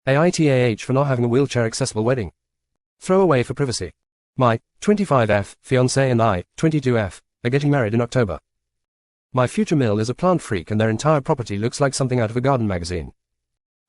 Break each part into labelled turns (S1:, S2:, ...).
S1: AITAH for not having a wheelchair-accessible wedding. Throwaway for privacy. My 25F fiancé and I, 22F, are getting married in October. My future mill is a plant freak and their entire property looks like something out of a garden magazine.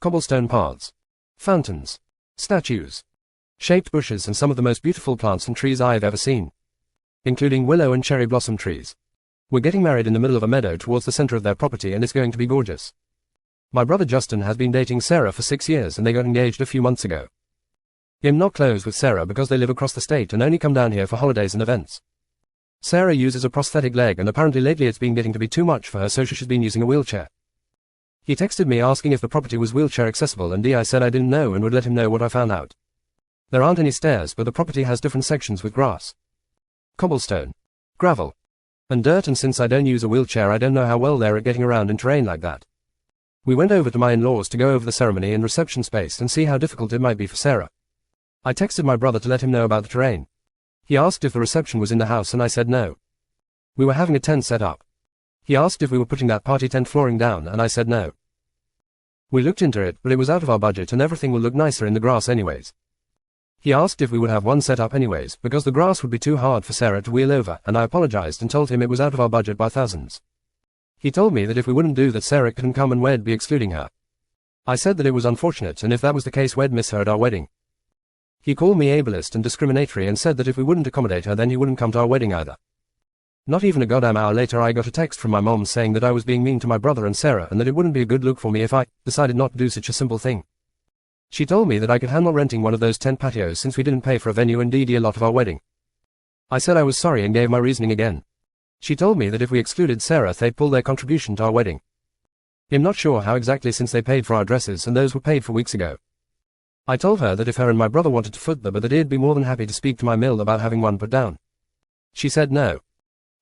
S1: Cobblestone paths, fountains, statues, shaped bushes and some of the most beautiful plants and trees I've ever seen, including willow and cherry blossom trees. We're getting married in the middle of a meadow towards the center of their property and it's going to be gorgeous. My brother Justin has been dating Sarah for 6 years and they got engaged a few months ago. I'm not close with Sarah because they live across the state and only come down here for holidays and events. Sarah uses a prosthetic leg and apparently lately it's been getting to be too much for her, so she's been using a wheelchair. He texted me asking if the property was wheelchair accessible and I said I didn't know and would let him know what I found out. There aren't any stairs, but the property has different sections with grass, cobblestone, gravel, and dirt, and since I don't use a wheelchair I don't know how well they're at getting around in terrain like that. We went over to my in-laws to go over the ceremony and reception space and see how difficult it might be for Sarah. I texted my brother to let him know about the terrain. He asked if the reception was in the house and I said no. We were having a tent set up. He asked if we were putting that party tent flooring down and I said no. We looked into it, but it was out of our budget and everything will look nicer in the grass anyways. He asked if we would have one set up anyways, because the grass would be too hard for Sarah to wheel over, and I apologized and told him it was out of our budget by thousands. He told me that if we wouldn't do that Sarah couldn't come and we'd be excluding her. I said that it was unfortunate and if that was the case we'd miss her at our wedding. He called me ableist and discriminatory and said that if we wouldn't accommodate her then he wouldn't come to our wedding either. Not even a goddamn hour later I got a text from my mom saying that I was being mean to my brother and Sarah and that it wouldn't be a good look for me if I decided not to do such a simple thing. She told me that I could handle renting one of those tent patios since we didn't pay for a venue and a lot of our wedding. I said I was sorry and gave my reasoning again. She told me that if we excluded Sarah they'd pull their contribution to our wedding. I'm not sure how exactly since they paid for our dresses and those were paid for weeks ago. I told her that if her and my brother wanted to foot the but that he'd be more than happy to speak to my mill about having one put down. She said no.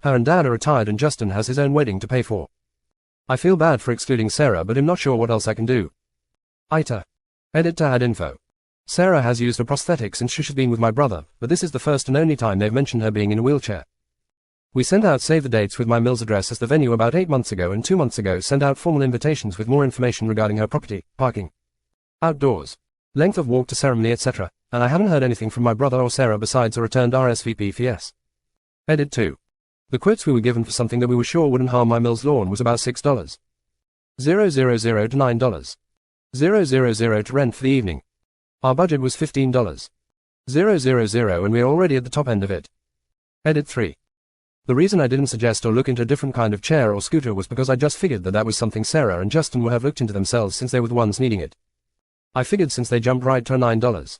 S1: Her and dad are retired and Justin has his own wedding to pay for. I feel bad for excluding Sarah but I'm not sure what else I can do. Ita. Edit to add info. Sarah has used a prosthetic since she's been with my brother, but this is the first and only time they've mentioned her being in a wheelchair. We sent out save the dates with my mill's address as the venue about 8 months ago and 2 months ago sent out formal invitations with more information regarding her property, parking, outdoors, length of walk to ceremony etc., and I haven't heard anything from my brother or Sarah besides a returned RSVP for yes. Edit 2. The quotes we were given for something that we were sure wouldn't harm my mill's lawn was about $6,000 to $9. 000 to rent for the evening. Our budget was $15. 000 and we're already at the top end of it. Edit 3. The reason I didn't suggest or look into a different kind of chair or scooter was because I just figured that that was something Sarah and Justin would have looked into themselves since they were the ones needing it. I figured since they jumped right to a $9.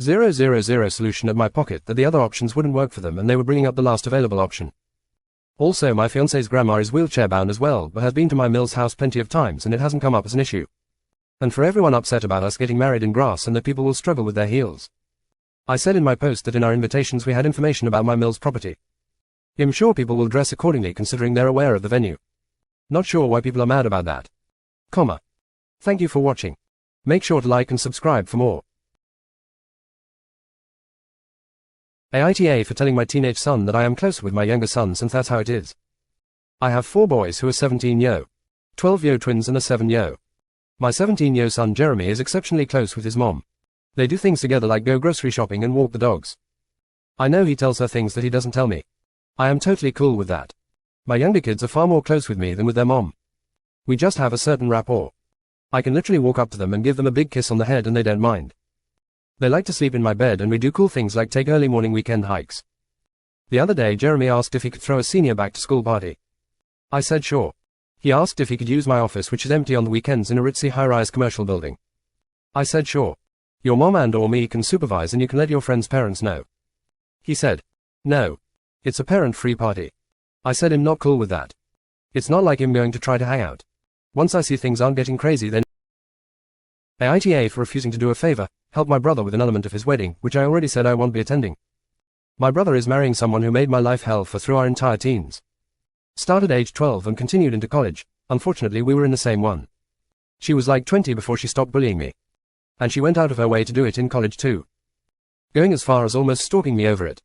S1: 000 solution at my pocket that the other options wouldn't work for them and they were bringing up the last available option. Also my fiancé's grandma is wheelchair bound as well but has been to my mill's house plenty of times and it hasn't come up as an issue. And for everyone upset about us getting married in grass and that people will struggle with their heels. I said in my post that in our invitations we had information about my mill's property. I'm sure people will dress accordingly considering they're aware of the venue. Not sure why people are mad about that. Comma. Thank you for watching. Make sure to like and subscribe for more. AITA for telling my teenage son that I am closer with my younger son since that's how it is. I have 4 boys who are 17-yo, 12-yo twins and a 7-yo. My 17-yo son Jeremy is exceptionally close with his mom. They do things together like go grocery shopping and walk the dogs. I know he tells her things that he doesn't tell me. I am totally cool with that. My younger kids are far more close with me than with their mom. We just have a certain rapport. I can literally walk up to them and give them a big kiss on the head and they don't mind. They like to sleep in my bed and we do cool things like take early morning weekend hikes. The other day Jeremy asked if he could throw a senior back to school party. I said sure. He asked if he could use my office which is empty on the weekends in a ritzy high-rise commercial building. I said sure. Your mom and or me can supervise and you can let your friends' parents know. He said, no. It's a parent-free party. I said I'm not cool with that. It's not like I'm going to try to hang out. Once I see things aren't getting crazy then AITA for refusing to do a favor, help my brother with an element of his wedding, which I already said I won't be attending. My brother is marrying someone who made my life hell for through our entire teens. Started age 12 and continued into college. Unfortunately we were in the same one. She was like 20 before she stopped bullying me. And she went out of her way to do it in college too. Going as far as almost stalking me over it.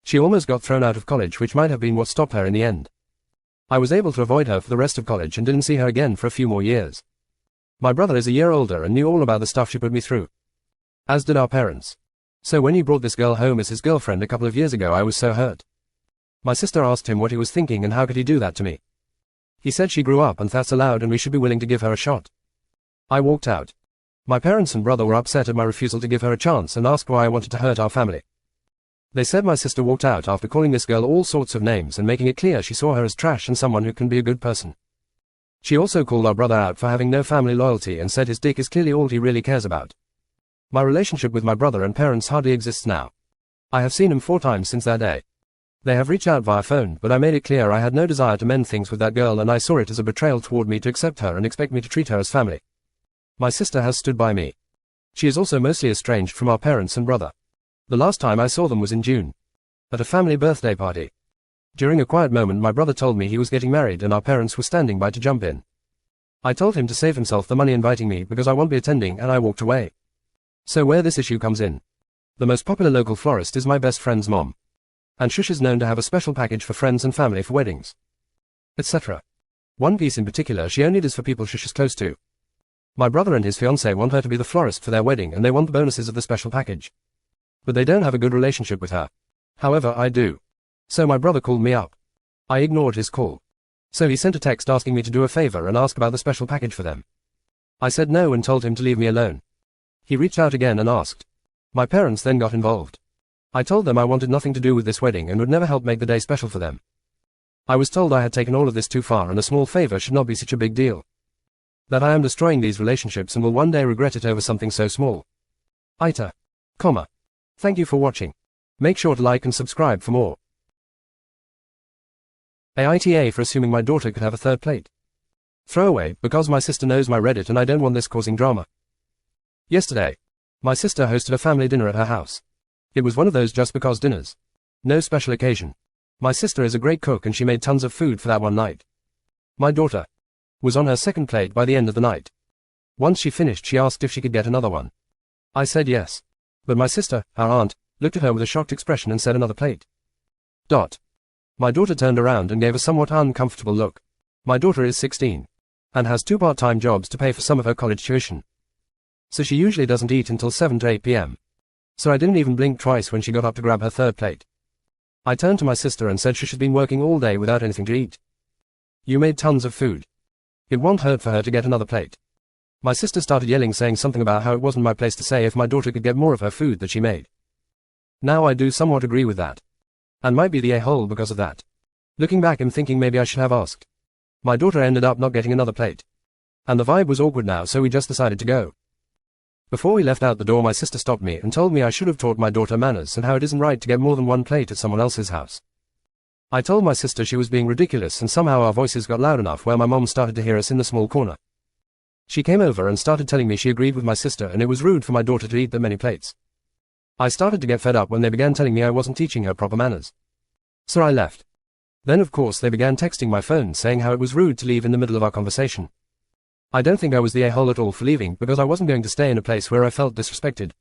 S1: She almost got thrown out of college which might have been what stopped her in the end. I was able to avoid her for the rest of college and didn't see her again for a few more years. My brother is a year older and knew all about the stuff she put me through. As did our parents. So when he brought this girl home as his girlfriend a couple of years ago, I was so hurt. My sister asked him what he was thinking and how could he do that to me. He said she grew up and that's allowed and we should be willing to give her a shot. I walked out. My parents and brother were upset at my refusal to give her a chance and asked why I wanted to hurt our family. They said my sister walked out after calling this girl all sorts of names and making it clear she saw her as trash and someone who can be a good person. She also called our brother out for having no family loyalty and said his dick is clearly all he really cares about. My relationship with my brother and parents hardly exists now. I have seen him 4 times since that day. They have reached out via phone, but I made it clear I had no desire to mend things with that girl and I saw it as a betrayal toward me to accept her and expect me to treat her as family. My sister has stood by me. She is also mostly estranged from our parents and brother. The last time I saw them was in June. At a family birthday party. During a quiet moment my brother told me he was getting married and our parents were standing by to jump in. I told him to save himself the money inviting me because I won't be attending and I walked away. So where this issue comes in. The most popular local florist is my best friend's mom. And Shush is known to have a special package for friends and family for weddings. Etc. One piece in particular she only does for people Shush is close to. My brother and his fiancée want her to be the florist for their wedding and they want the bonuses of the special package. But they don't have a good relationship with her. However, I do. So my brother called me up. I ignored his call. So he sent a text asking me to do a favor and ask about the special package for them. I said no and told him to leave me alone. He reached out again and asked. My parents then got involved. I told them I wanted nothing to do with this wedding and would never help make the day special for them. I was told I had taken all of this too far and a small favor should not be such a big deal. That I am destroying these relationships and will one day regret it over something so small. Ita. Comma. Thank you for watching. Make sure to like and subscribe for more. AITA for assuming my daughter could have a third plate. Throwaway, because my sister knows my Reddit and I don't want this causing drama. Yesterday, my sister hosted a family dinner at her house. It was one of those just because dinners. No special occasion. My sister is a great cook and she made tons of food for that one night. My daughter was on her second plate by the end of the night. Once she finished she asked if she could get another one. I said yes. But my sister, our aunt, looked at her with a shocked expression and said another plate. My daughter turned around and gave a somewhat uncomfortable look. My daughter is 16. And has 2 part-time jobs to pay for some of her college tuition. So she usually doesn't eat until 7 to 8 p.m. So I didn't even blink twice when she got up to grab her third plate. I turned to my sister and said she had been working all day without anything to eat. You made tons of food. It won't hurt for her to get another plate. My sister started yelling saying something about how it wasn't my place to say if my daughter could get more of her food that she made. Now I do somewhat agree with that. And might be the a-hole because of that. Looking back I'm thinking maybe I should have asked. My daughter ended up not getting another plate. And the vibe was awkward now so we just decided to go. Before we left out the door my sister stopped me and told me I should have taught my daughter manners and how it isn't right to get more than one plate at someone else's house. I told my sister she was being ridiculous and somehow our voices got loud enough where my mom started to hear us in the small corner. She came over and started telling me she agreed with my sister and it was rude for my daughter to eat that many plates. I started to get fed up when they began telling me I wasn't teaching her proper manners. So I left. Then of course they began texting my phone saying how it was rude to leave in the middle of our conversation. I don't think I was the a-hole at all for leaving because I wasn't going to stay in a place where I felt disrespected.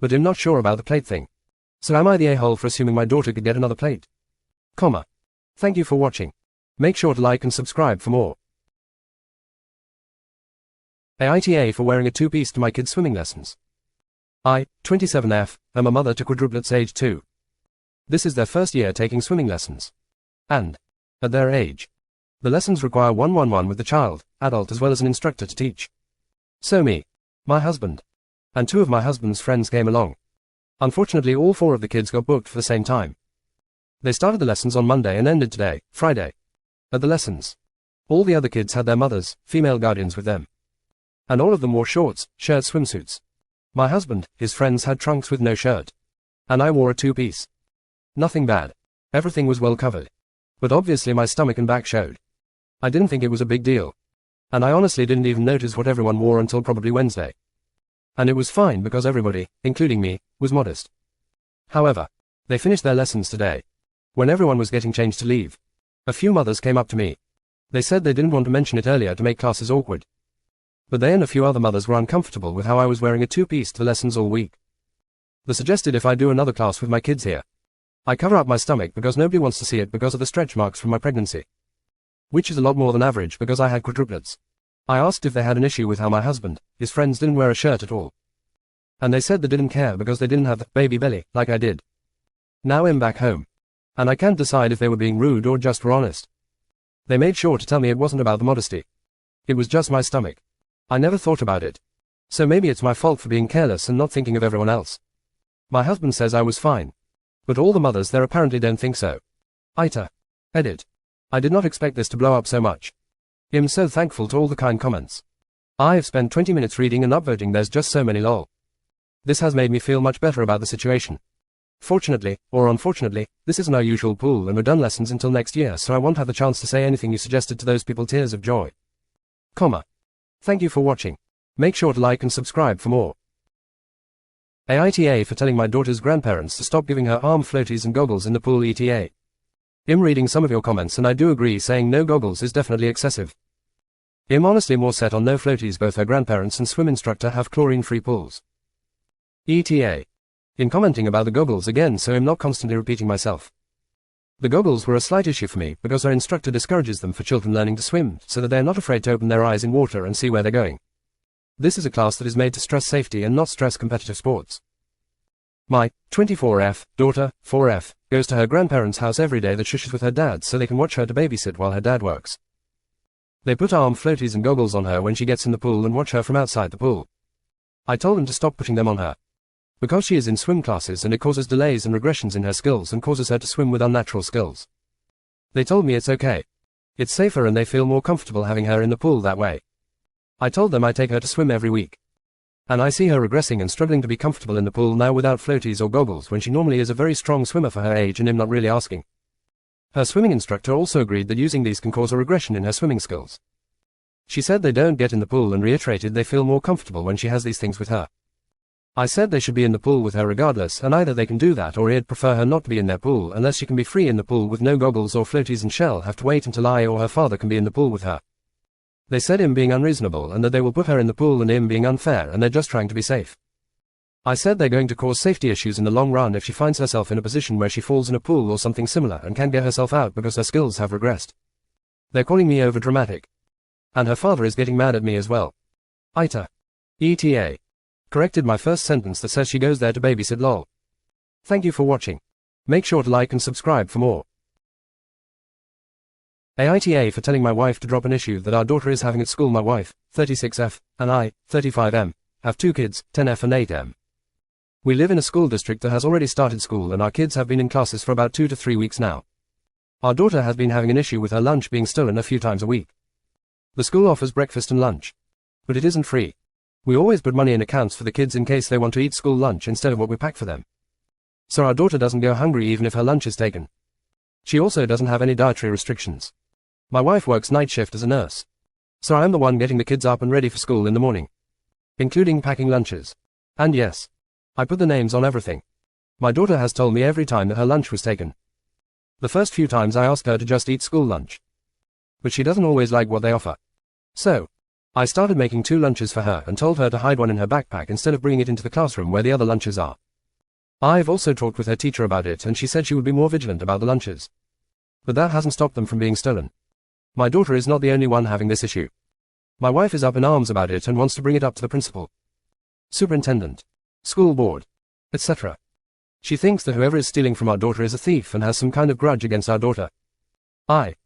S1: But I'm not sure about the plate thing. So am I the a-hole for assuming my daughter could get another plate? Comma. Thank you for watching. Make sure to like and subscribe for more. AITA for wearing a 2-piece to my kids' swimming lessons. I, 27F, am a mother to quadruplets age 2. This is their first year taking swimming lessons. And, at their age, the lessons require one-on-one with the child, adult as well as an instructor to teach. So me, my husband, and 2 of my husband's friends came along. Unfortunately all 4 of the kids got booked for the same time. They started the lessons on Monday and ended today, Friday. At the lessons, all the other kids had their mothers, female guardians with them. And all of them wore shorts, shirts, swimsuits. My husband, his friends had trunks with no shirt. And I wore a 2-piece. Nothing bad. Everything was well covered. But obviously my stomach and back showed. I didn't think it was a big deal. And I honestly didn't even notice what everyone wore until probably Wednesday. And it was fine because everybody, including me, was modest. However, they finished their lessons today. When everyone was getting changed to leave, a few mothers came up to me. They said they didn't want to mention it earlier to make classes awkward. But they and a few other mothers were uncomfortable with how I was wearing a 2-piece to the lessons all week. They suggested if I do another class with my kids here, I cover up my stomach because nobody wants to see it because of the stretch marks from my pregnancy. Which is a lot more than average because I had quadruplets. I asked if they had an issue with how my husband, his friends didn't wear a shirt at all. And they said they didn't care because they didn't have the baby belly, like I did. Now I'm back home. And I can't decide if they were being rude or just were honest. They made sure to tell me it wasn't about the modesty. It was just my stomach. I never thought about it. So maybe it's my fault for being careless and not thinking of everyone else. My husband says I was fine. But all the mothers there apparently don't think so. Ita. Edit. I did not expect this to blow up so much. I'm so thankful to all the kind comments. I have spent 20 minutes reading and upvoting, there's just so many lol. This has made me feel much better about the situation. Fortunately, or unfortunately, this isn't our usual pool and we're done lessons until next year, so I won't have the chance to say anything you suggested to those people. Tears of joy. Thank you for watching. Make sure to like and subscribe for more. AITA for telling my daughter's grandparents to stop giving her arm floaties and goggles in the pool. ETA. I'm reading some of your comments and I do agree, saying no goggles is definitely excessive. I'm honestly more set on no floaties. Both her grandparents and swim instructor have chlorine-free pools. ETA. In commenting about the goggles again, so I'm not constantly repeating myself. The goggles were a slight issue for me because our instructor discourages them for children learning to swim, so that they are not afraid to open their eyes in water and see where they're going. This is a class that is made to stress safety and not stress competitive sports. My 24F daughter, 4F, goes to her grandparents' house every day that shushes with her dad so they can watch her to babysit while her dad works. They put arm floaties and goggles on her when she gets in the pool and watch her from outside the pool. I told them to stop putting them on her. Because she is in swim classes and it causes delays and regressions in her skills and causes her to swim with unnatural skills. They told me it's okay. It's safer and they feel more comfortable having her in the pool that way. I told them I take her to swim every week. And I see her regressing and struggling to be comfortable in the pool now without floaties or goggles when she normally is a very strong swimmer for her age, and I'm not really asking. Her swimming instructor also agreed that using these can cause a regression in her swimming skills. She said they don't get in the pool and reiterated they feel more comfortable when she has these things with her. I said they should be in the pool with her regardless, and either they can do that or I'd prefer her not to be in their pool unless she can be free in the pool with no goggles or floaties, and she'll have to wait until I or her father can be in the pool with her. They said him being unreasonable and that they will put her in the pool and him being unfair and they're just trying to be safe. I said they're going to cause safety issues in the long run if she finds herself in a position where she falls in a pool or something similar and can't get herself out because her skills have regressed. They're calling me overdramatic. And her father is getting mad at me as well. Ita. ETA. Corrected my first sentence that says she goes there to babysit. Lol. Thank you for watching. Make sure to like and subscribe for more. AITA for telling my wife to drop an issue that our daughter is having at school. My wife, 36F, and I, 35M, have two kids, 10F and 8M. We live in a school district that has already started school and our kids have been in classes for about 2 to 3 weeks now. Our daughter has been having an issue with her lunch being stolen a few times a week. The school offers breakfast and lunch. But it isn't free. We always put money in accounts for the kids in case they want to eat school lunch instead of what we pack for them. So our daughter doesn't go hungry even if her lunch is taken. She also doesn't have any dietary restrictions. My wife works night shift as a nurse. So I am the one getting the kids up and ready for school in the morning. Including packing lunches. And yes, I put the names on everything. My daughter has told me every time that her lunch was taken. The first few times I asked her to just eat school lunch. But she doesn't always like what they offer. So, I started making 2 lunches for her and told her to hide one in her backpack instead of bringing it into the classroom where the other lunches are. I've also talked with her teacher about it and she said she would be more vigilant about the lunches. But that hasn't stopped them from being stolen. My daughter is not the only one having this issue. My wife is up in arms about it and wants to bring it up to the principal, superintendent, school board, etc. She thinks that whoever is stealing from our daughter is a thief and has some kind of grudge against our daughter. I,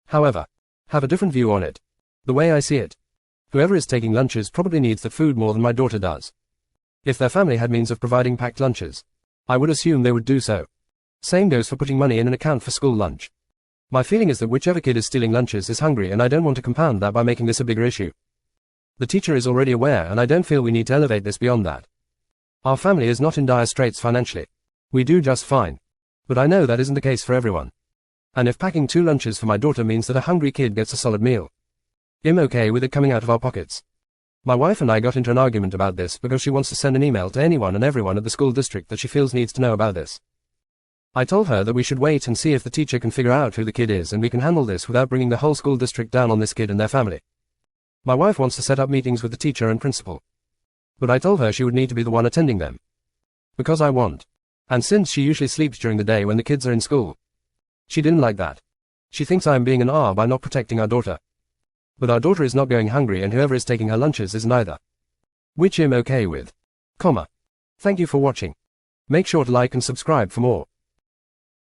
S1: however, have a different view on it. The way I see it, whoever is taking lunches probably needs the food more than my daughter does. If their family had means of providing packed lunches, I would assume they would do so. Same goes for putting money in an account for school lunch. My feeling is that whichever kid is stealing lunches is hungry, and I don't want to compound that by making this a bigger issue. The teacher is already aware and I don't feel we need to elevate this beyond that. Our family is not in dire straits financially. We do just fine. But I know that isn't the case for everyone. And if packing 2 lunches for my daughter means that a hungry kid gets a solid meal, I'm okay with it coming out of our pockets. My wife and I got into an argument about this because she wants to send an email to anyone and everyone at the school district that she feels needs to know about this. I told her that we should wait and see if the teacher can figure out who the kid is and we can handle this without bringing the whole school district down on this kid and their family. My wife wants to set up meetings with the teacher and principal. But I told her she would need to be the one attending them. Because I want. And since she usually sleeps during the day when the kids are in school. She didn't like that. She thinks I am being an R by not protecting our daughter. But our daughter is not going hungry and whoever is taking her lunches isn't either. Which I'm okay with. Comma. Thank you for watching. Make sure to like and subscribe for more.